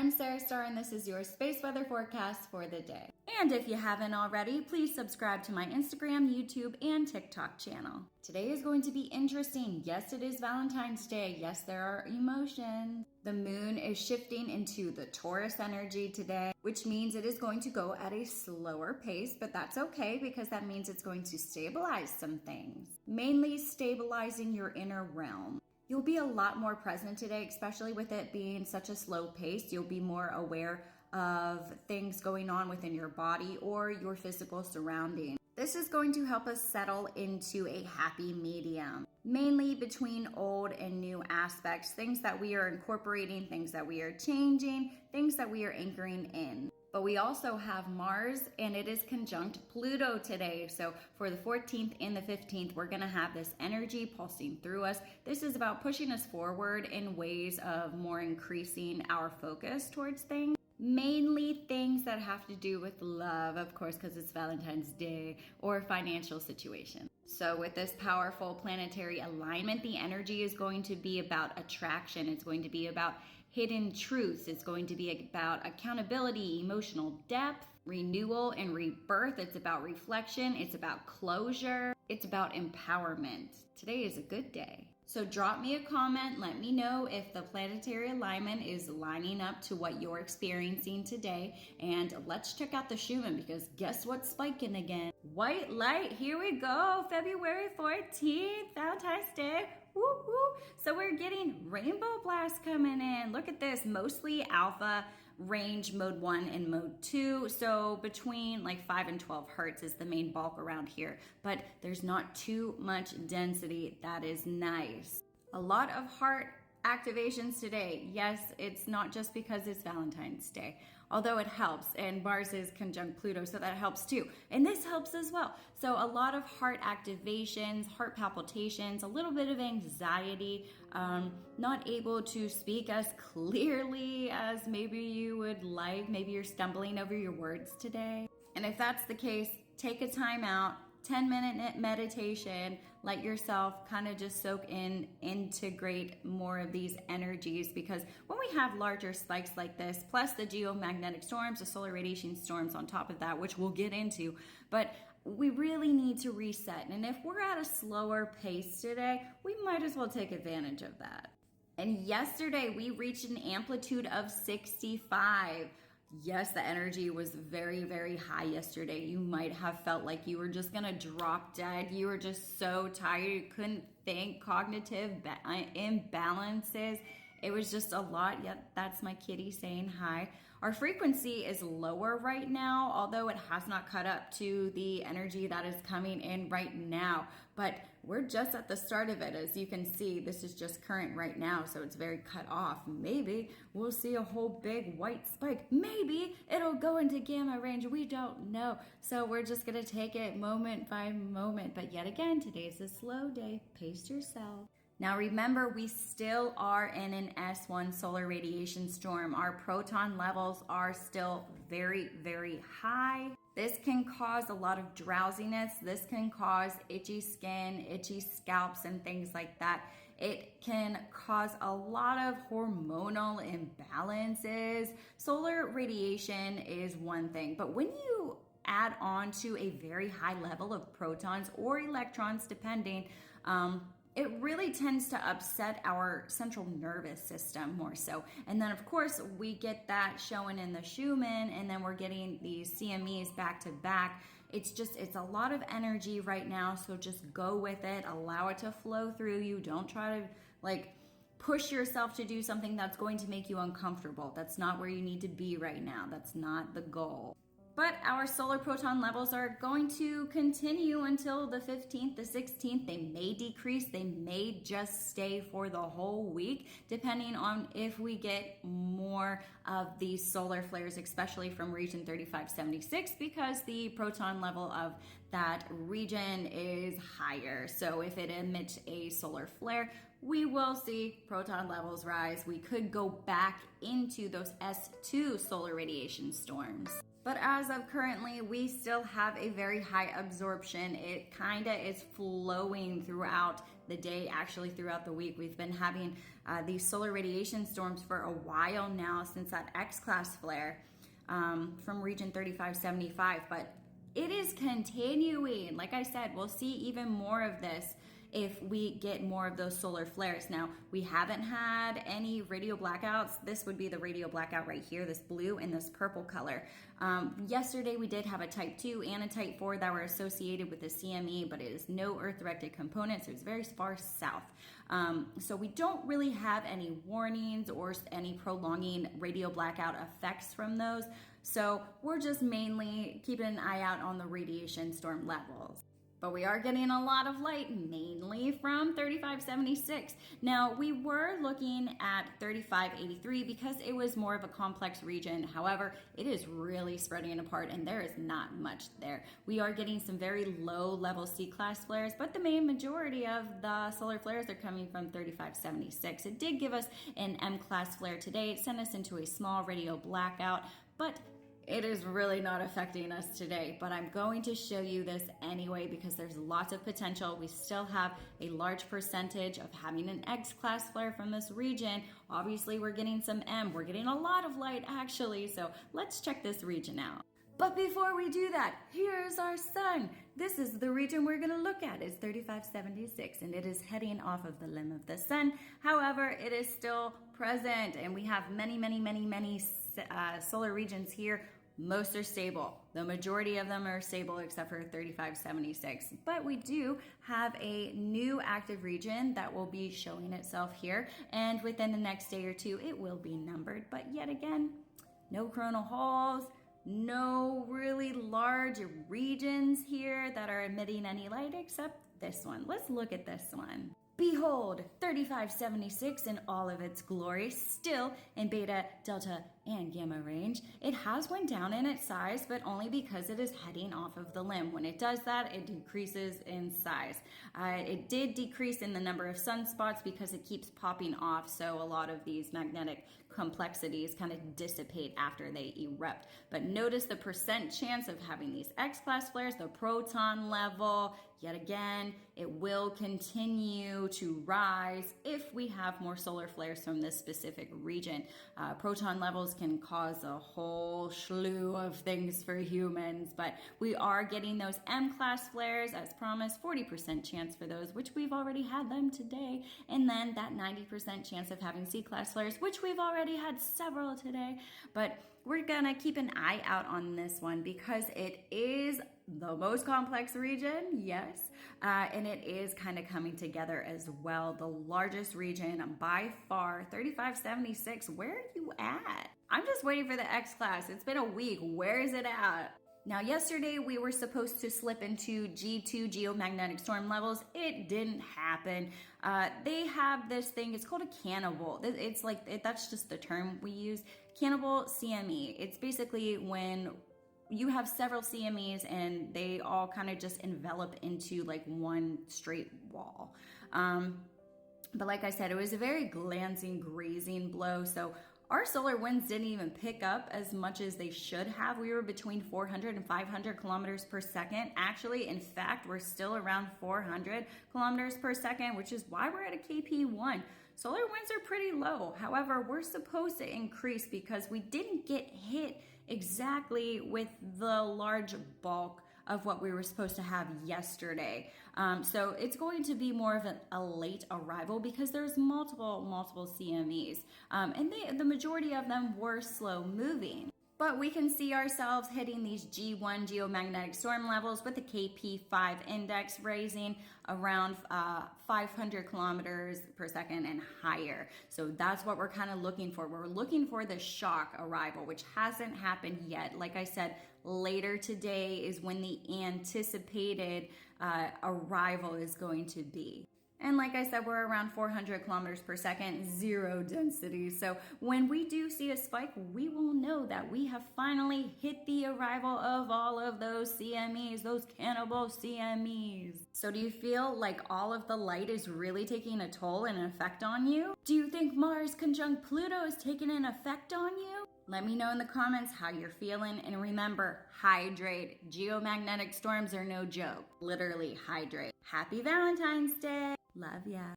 I'm Sarah Star, and this is your space weather forecast for the day. And if you haven't already, please subscribe to my Instagram, YouTube, and TikTok channel. Today is going to be interesting. Yes, it is Valentine's Day. Yes, there are emotions. The moon is shifting into the Taurus energy today, which means it is going to go at a slower pace, but that's okay because that means it's going to stabilize some things, mainly stabilizing your inner realm. You'll be a lot more present today, especially with it being such a slow pace. You'll be more aware of things going on within your body or your physical surroundings. This is going to help us settle into a happy medium, mainly between old and new aspects, things that we are incorporating, things that we are changing, things that we are anchoring in. But we also have Mars, and it is conjunct Pluto today. So for the 14th and the 15th, we're going to have this energy pulsing through us. This is about pushing us forward in ways of more increasing our focus towards things. Mainly things that have to do with love, of course, because it's Valentine's Day, or financial situation. So with this powerful planetary alignment, the energy is going to be about attraction. It's going to be about hidden truths. It's going to be about accountability, emotional depth, renewal, and rebirth. It's about reflection. It's about closure. It's about empowerment. Today is a good day. So drop me a comment. Let me know if the planetary alignment is lining up to what you're experiencing today. And let's check out the Schumann, because guess what's spiking again? White light. Here we go. February 14th, Valentine's Day. Woo woo. So we're getting rainbow blast coming in. Look at this, mostly alpha range mode 1 and mode 2. So between like 5 and 12 hertz is the main bulk around here, but there's not too much density. That is nice. A lot of heart activations today. Yes, it's not just because it's Valentine's Day, although it helps, and Mars is conjunct Pluto, so that helps too. And this helps as well. So a lot of heart activations, heart palpitations, a little bit of anxiety, not able to speak as clearly as maybe you would like. Maybe you're stumbling over your words today. And if that's the case, take a time out. 10-minute meditation, let yourself kind of just soak in, integrate more of these energies, because when we have larger spikes like this, plus the geomagnetic storms, the solar radiation storms on top of that, which we'll get into, but we really need to reset. And if we're at a slower pace today, we might as well take advantage of that. And yesterday we reached an amplitude of 65. Yes, the energy was very, very high yesterday. You might have felt like you were just gonna drop dead. You were just so tired. You couldn't think, cognitive imbalances. It was just a lot. Yep, that's my kitty saying hi. Our frequency is lower right now, although it has not caught up to the energy that is coming in right now. But we're just at the start of it. As you can see, this is just current right now, so it's very cut off. Maybe we'll see a whole big white spike. Maybe it'll go into gamma range. We don't know. So we're just gonna take it moment by moment. But yet again, today's a slow day. Pace yourself. Now remember, we still are in an S1 solar radiation storm. Our proton levels are still very, very high. This can cause a lot of drowsiness. This can cause itchy skin, itchy scalps, and things like that. It can cause a lot of hormonal imbalances. Solar radiation is one thing, but when you add on to a very high level of protons or electrons, depending, it really tends to upset our central nervous system more so. And then of course we get that showing in the Schumann, and then we're getting these CMEs back to back. It's a lot of energy right now. So just go with it, allow it to flow through you. Don't try to push yourself to do something that's going to make you uncomfortable. That's not where you need to be right now. That's not the goal. But our solar proton levels are going to continue until the 15th, the 16th. They may decrease. They may just stay for the whole week, depending on if we get more of these solar flares, especially from region 3576, because the proton level of that region is higher. So if it emits a solar flare, we will see proton levels rise. We could go back into those S2 solar radiation storms. But as of currently, we still have a very high absorption. It kind of is flowing throughout the day, actually throughout the week. We've been having these solar radiation storms for a while now, since that X-class flare from region 3575, but it is continuing. Like I said, we'll see even more of this if we get more of those solar flares. Now, we haven't had any radio blackouts. This would be the radio blackout right here, this blue and this purple color. Yesterday, we did have a type 2 and a type 4 that were associated with the CME, but it is no Earth-directed component, so it's very far south. So we don't really have any warnings or any prolonging radio blackout effects from those. So we're just mainly keeping an eye out on the radiation storm levels. But we are getting a lot of light, mainly from 3576. Now, we were looking at 3583 because it was more of a complex region. However, it is really spreading apart and there is not much there. We are getting some very low level C-class flares, but the main majority of the solar flares are coming from 3576. It did give us an M-class flare today. It sent us into a small radio blackout, but it is really not affecting us today, but I'm going to show you this anyway because there's lots of potential. We still have a large percentage of having an X-class flare from this region. Obviously, we're getting some M. We're getting a lot of light, actually, so let's check this region out. But before we do that, here's our sun. This is the region we're going to look at. It's 3576, and it is heading off of the limb of the sun. However, it is still present, and we have many solar regions here. Most are stable. The majority of them are stable except for 3576. But we do have a new active region that will be showing itself here. And within the next day or two, it will be numbered. But yet again, no coronal holes, no really large regions here that are emitting any light except this one. Let's look at this one. Behold, 3576 in all of its glory, still in beta, delta, and gamma range. It has went down in its size, but only because it is heading off of the limb. When it does that, it decreases in size. It did decrease in the number of sunspots because it keeps popping off, so a lot of these magnetic complexities kind of dissipate after they erupt. But notice the percent chance of having these X-class flares, the proton level. Yet again, it will continue to rise if we have more solar flares from this specific region. Proton levels can cause a whole slew of things for humans, but we are getting those M-class flares as promised, 40% chance for those, which we've already had them today, and then that 90% chance of having C-class flares, which we've already had several today. But we're gonna keep an eye out on this one because it is the most complex region, yes, and it is kind of coming together as well. The largest region by far, 3576. Where are you at? I'm just waiting for the X-class. It's been a week. Where is it at? Now, yesterday we were supposed to slip into G2 geomagnetic storm levels. It didn't happen. They have this thing, it's called a cannibal. It's like, that's just the term we use. Cannibal CME. It's basically when you have several CMEs and they all kind of just envelop into like one straight wall. But like I said, it was a very glancing, grazing blow. So our solar winds didn't even pick up as much as they should have. We were between 400 and 500 kilometers per second. Actually, in fact, we're still around 400 kilometers per second, which is why we're at a KP1. Solar winds are pretty low. However, we're supposed to increase because we didn't get hit exactly with the large bulk of what we were supposed to have yesterday. So it's going to be more of a late arrival because there's multiple CMEs. And the majority of them were slow moving. But we can see ourselves hitting these G1 geomagnetic storm levels with the KP5 index raising around 500 kilometers per second and higher. So that's what we're kind of looking for. We're looking for the shock arrival, which hasn't happened yet. Like I said, later today is when the anticipated arrival is going to be. And like I said, we're around 400 kilometers per second, zero density. So when we do see a spike, we will know that we have finally hit the arrival of all of those CMEs, those cannibal CMEs. So do you feel like all of the light is really taking a toll and an effect on you? Do you think Mars conjunct Pluto is taking an effect on you? Let me know in the comments how you're feeling, and remember, hydrate. Geomagnetic storms are no joke. Literally hydrate. Happy Valentine's Day! Love ya.